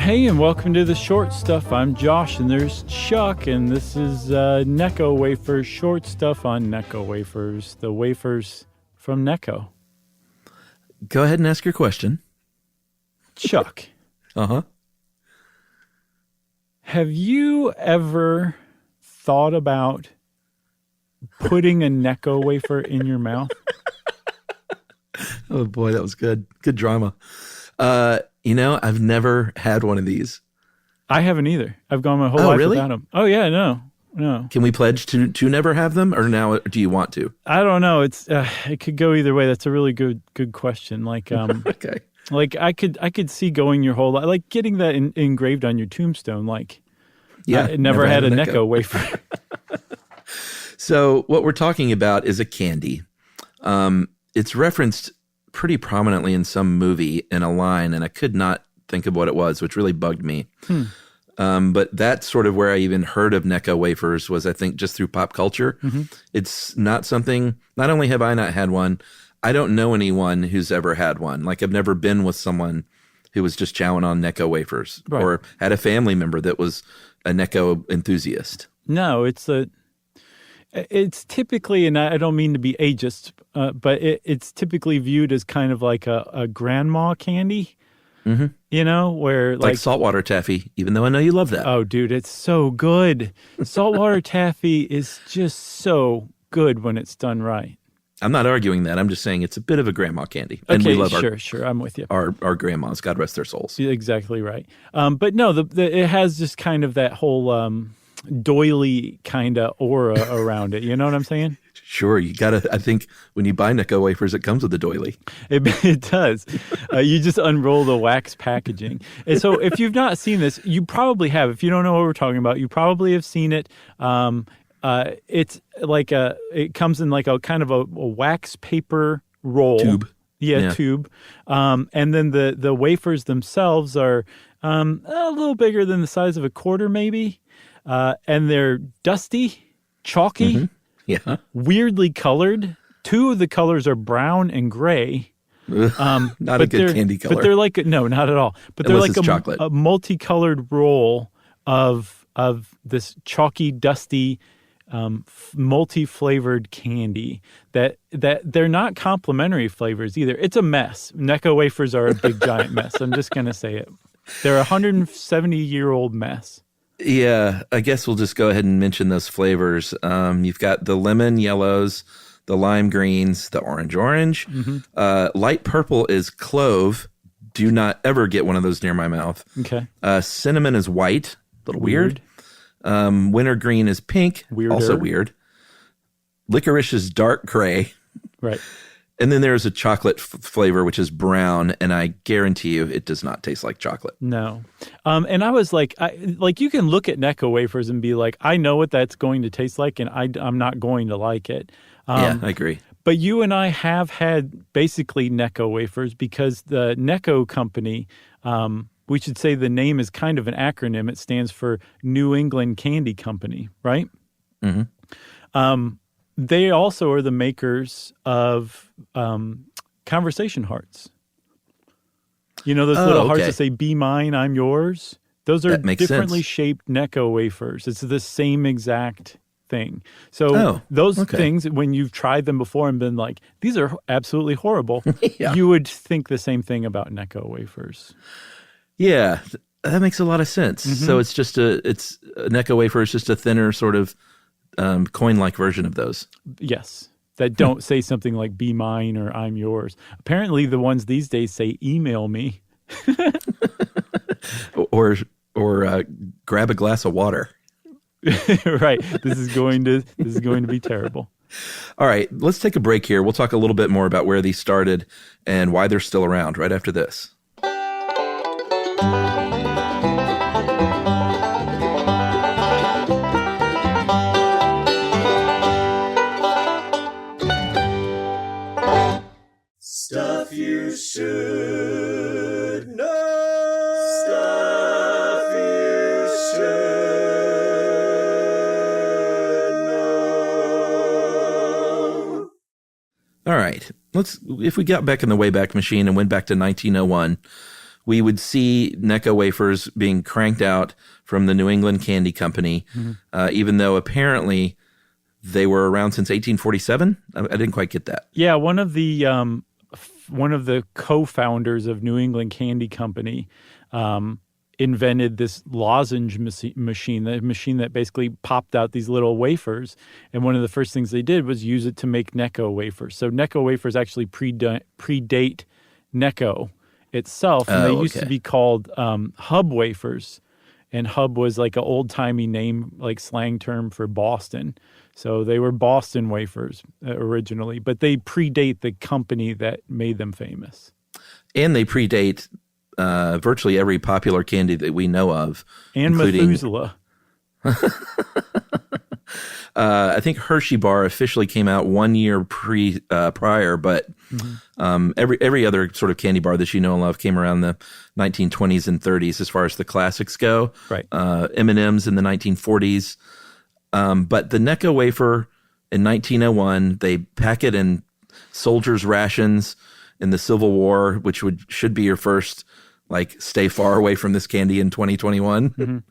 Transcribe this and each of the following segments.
Hey, and welcome to the Short Stuff. I'm Josh, and there's Chuck, and this is Necco Wafers, Short Stuff on Necco Wafers, the wafers from Necco. Go ahead and ask your question. Chuck. Uh-huh. Have you ever thought about putting a Necco wafer in your mouth? Oh, boy, that was good. Good drama. I've never had one of these. I haven't either. I've gone my whole life really? without them. Oh, yeah, no. Can we pledge to never have them, or now do you want to? I don't know. It could go either way. That's a really good question. Like, Okay. Like I could see going your whole life, like getting that engraved on your tombstone. Like, yeah, I never had a Necco wafer. So what we're talking about is a candy. It's referenced pretty prominently in some movie in a line, and I could not think of what it was, which really bugged me. But that's sort of where I even heard of Necco wafers was, I think, just through pop culture. Mm-hmm. It's not something, not only have I not had one, I don't know anyone who's ever had one. Like, I've never been with someone who was just chowing on Necco wafers, right, or had a family member that was a Necco enthusiast. No, it's typically, and I don't mean to be ageist, but it's typically viewed as kind of like a grandma candy. Mm-hmm. You know, where like saltwater taffy, even though I know you love that. Oh, dude, it's so good. Saltwater taffy is just so good when it's done right. I'm not arguing that. I'm just saying it's a bit of a grandma candy. And okay, we love sure. I'm with you. Our grandmas, God rest their souls. Exactly right. But no, it has just kind of that whole doily kind of aura around it. You know what I'm saying? Sure. You got to, I think when you buy Necco wafers, it comes with a doily. It does. You just unroll the wax packaging. And so if you've not seen this, you probably have. If you don't know what we're talking about, you probably have seen it. It's like it comes in like a kind of a wax paper roll. Tube. Yeah, tube. And then the wafers themselves are a little bigger than the size of a quarter maybe. And they're dusty, chalky. Mm-hmm. Yeah. Weirdly colored. Two of the colors are brown and gray. Not a good candy color. But they're like, no, not at all. But they're unless like a multicolored roll of this chalky, dusty, multi-flavored candy that they're not complementary flavors either. It's a mess. Necco wafers are a big, giant mess. I'm just going to say it. They're a 170-year-old mess. Yeah, I guess we'll just go ahead and mention those flavors. You've got the lemon yellows, the lime greens, the orange. Mm-hmm. Light purple is clove. Do not ever get one of those near my mouth. Okay. Cinnamon is white. A little weird. Winter green is pink. Weirder. Also weird. Licorice is dark gray. Right. And then there's a chocolate flavor, which is brown, and I guarantee you it does not taste like chocolate. No. And I was like, you can look at Necco wafers and be like, I know what that's going to taste like, and I'm not going to like it. Yeah, I agree. But you and I have had basically Necco wafers because the Necco company, we should say the name is kind of an acronym. It stands for New England Candy Company, right? Mm-hmm. They also are the makers of conversation hearts. You know those little hearts that say, be mine, I'm yours? Those are differently shaped Necco wafers. It's the same exact thing. So those things, when you've tried them before and been like, these are absolutely horrible, you would think the same thing about Necco wafers. Yeah, that makes a lot of sense. Mm-hmm. So it's a Necco wafer is just a thinner sort of coin-like version of those. Yes. That don't say something like be mine or I'm yours. Apparently the ones these days say email me. or grab a glass of water. Right. This is going to be terrible. All right, let's take a break here. We'll talk a little bit more about where these started and why they're still around right after this. Stuff you should know. Stuff you should know. All right. If we got back in the Wayback Machine and went back to 1901, we would see Necco wafers being cranked out from the New England Candy Company, even though apparently they were around since 1847. I didn't quite get that. Yeah, one of the co-founders of New England Candy Company invented this lozenge machine, the machine that basically popped out these little wafers. And one of the first things they did was use it to make Necco wafers. So Necco wafers actually predate Necco itself, and they used to be called hub wafers. And hub was like an old-timey name, like slang term for Boston. So they were Boston wafers originally, but they predate the company that made them famous. And they predate virtually every popular candy that we know of. And including, Methuselah. I think Hershey Bar officially came out 1 year prior, but every other sort of candy bar that you know and love came around the 1920s and 30s as far as the classics go. Right. M&M's in the 1940s. But the Necco wafer in 1901, they pack it in soldiers' rations in the Civil War, which should be your first, like, stay far away from this candy in 2021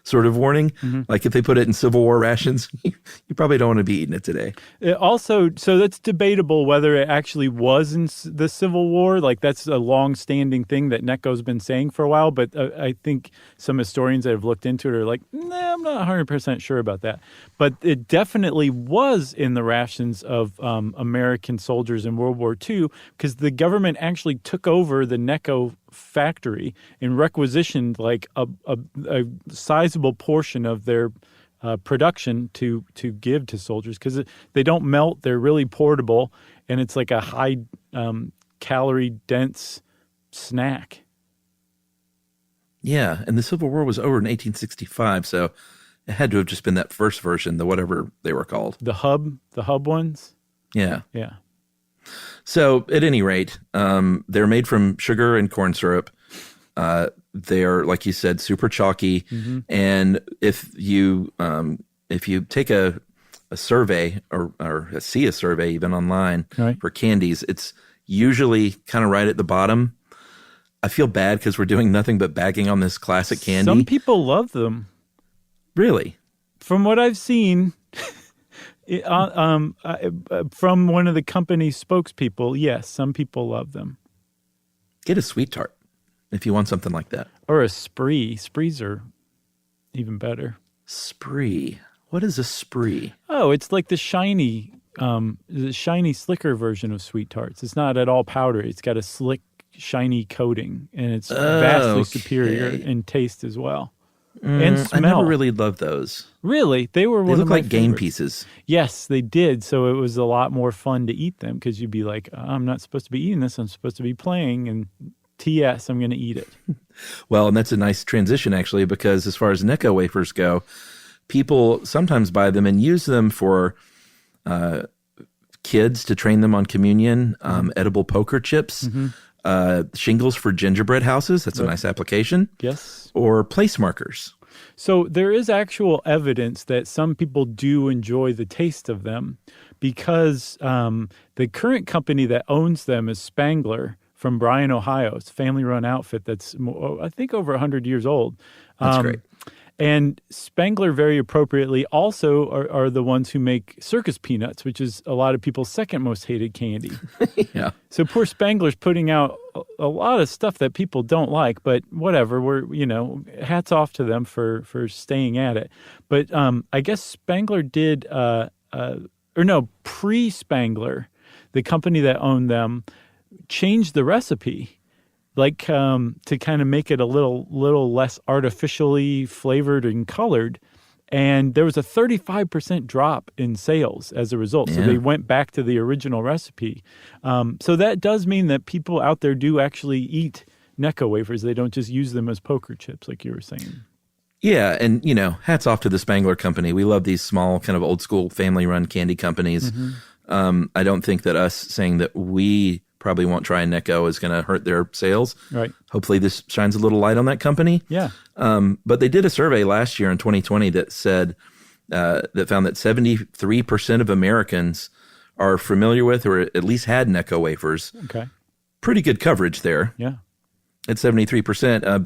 sort of warning. Like if they put it in Civil War rations, you probably don't want to be eating it today. Also, so that's debatable whether it actually was in the Civil War. Like that's a long-standing thing that Necco's been saying for a while, but I think some historians that have looked into it are like, nah, I'm not 100% sure about that. But it definitely was in the rations of American soldiers in World War II because the government actually took over the Necco factory and requisitioned like a sizable portion of their production to give to soldiers because they don't melt, they're really portable, and it's like a high calorie dense snack. Yeah, and the Civil War was over in 1865, so it had to have just been that first version, the whatever they were called. The hub ones? Yeah. Yeah. So at any rate, they're made from sugar and corn syrup. They're, like you said, super chalky. And if you take a survey or see a survey even online for candies, it's usually kind of right at the bottom. I feel bad because we're doing nothing but bagging on this classic candy. Some people love them. Really? From what I've seen... from one of the company's spokespeople, yes, some people love them. Get a sweet tart if you want something like that. Or a spree. Sprees are even better. Spree. What is a spree? Oh, it's like the shiny, slicker version of sweet tarts. It's not at all powdery. It's got a slick, shiny coating, and it's vastly superior in taste as well. And smell. I never really loved those. Really? They were one of my They look like game favorites. pieces. Yes, they did. So it was a lot more fun to eat them because you'd be like, I'm not supposed to be eating this. I'm supposed to be playing. And TS, I'm going to eat it. Well, and that's a nice transition, actually, because as far as Necco wafers go, people sometimes buy them and use them for kids to train them on communion, edible poker chips, shingles for gingerbread houses. That's a nice application. Yes. Or place markers. So there is actual evidence that some people do enjoy the taste of them because the current company that owns them is Spangler from Bryan, Ohio. It's a family-run outfit that's, I think, over 100 years old. That's great. And Spangler, very appropriately, also are the ones who make circus peanuts, which is a lot of people's second most hated candy. Yeah. So poor Spangler's putting out a lot of stuff that people don't like, but whatever. Hats off to them for staying at it. But I guess Spangler did, pre-Spangler, the company that owned them, changed the recipe. To kind of make it a little less artificially flavored and colored. And there was a 35% drop in sales as a result. Yeah. So they went back to the original recipe. So that does mean that people out there do actually eat Necco wafers. They don't just use them as poker chips like you were saying. Yeah, and, hats off to the Spangler Company. We love these small kind of old school family-run candy companies. I don't think that us saying that we probably won't try Necco is going to hurt their sales. Right. Hopefully this shines a little light on that company. Yeah. But they did a survey last year in 2020 that said that found that 73% of Americans are familiar with or at least had Necco wafers. Okay. Pretty good coverage there. Yeah. at 73%.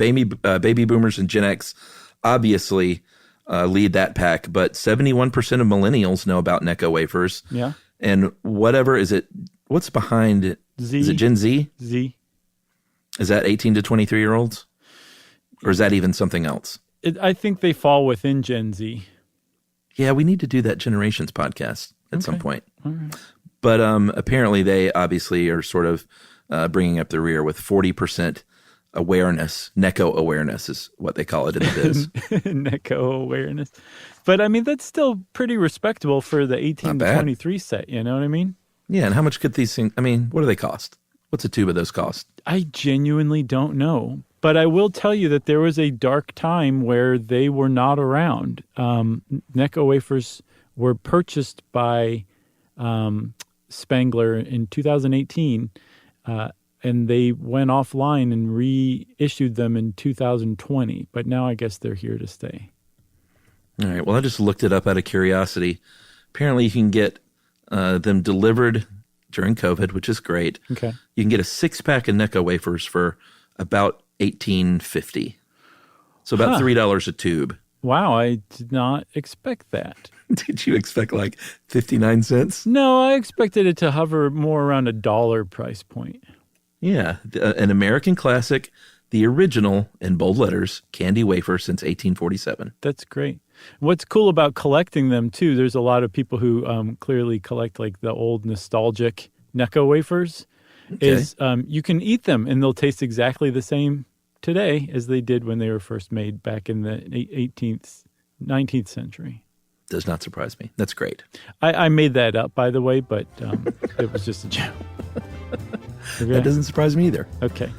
Baby boomers and Gen X obviously lead that pack, but 71% of millennials know about Necco Wafers. Yeah. And what's behind it? Z. Is it Gen Z? Z. Is that 18 to 23-year-olds? Or is that even something else? I think they fall within Gen Z. Yeah, we need to do that Generations podcast at some point. All right. But apparently they obviously are sort of bringing up the rear with 40% awareness. Necco awareness is what they call it in the biz. Necco awareness. But, I mean, that's still pretty respectable for the 18 to 23 set, you know what I mean? Yeah, and how much could these things, what do they cost? What's a tube of those cost? I genuinely don't know. But I will tell you that there was a dark time where they were not around. Necco Wafers were purchased by Spangler in 2018, and they went offline and reissued them in 2020. But now I guess they're here to stay. All right. Well, I just looked it up out of curiosity. Apparently, you can get them delivered during COVID, which is great. Okay. You can get a 6-pack of Necco Wafers for about $18.50. So about $3 a tube. Wow, I did not expect that. Did you expect like 59 cents? No, I expected it to hover more around $1 price point. Yeah, an American classic, the original, in bold letters, candy wafer since 1847. That's great. What's cool about collecting them, too, there's a lot of people who clearly collect like the old nostalgic Necco Wafers, is you can eat them and they'll taste exactly the same today as they did when they were first made back in the 18th, 19th century. Does not surprise me. That's great. I made that up, by the way, but it was just a joke. Okay. That doesn't surprise me either. Okay.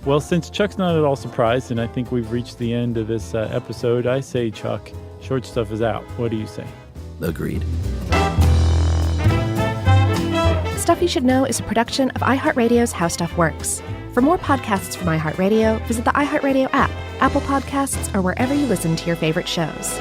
Well, since Chuck's not at all surprised, and I think we've reached the end of this episode, I say, Chuck, Short Stuff is out. What do you say? Agreed. Stuff You Should Know is a production of iHeartRadio's How Stuff Works. For more podcasts from iHeartRadio, visit the iHeartRadio app, Apple Podcasts, or wherever you listen to your favorite shows.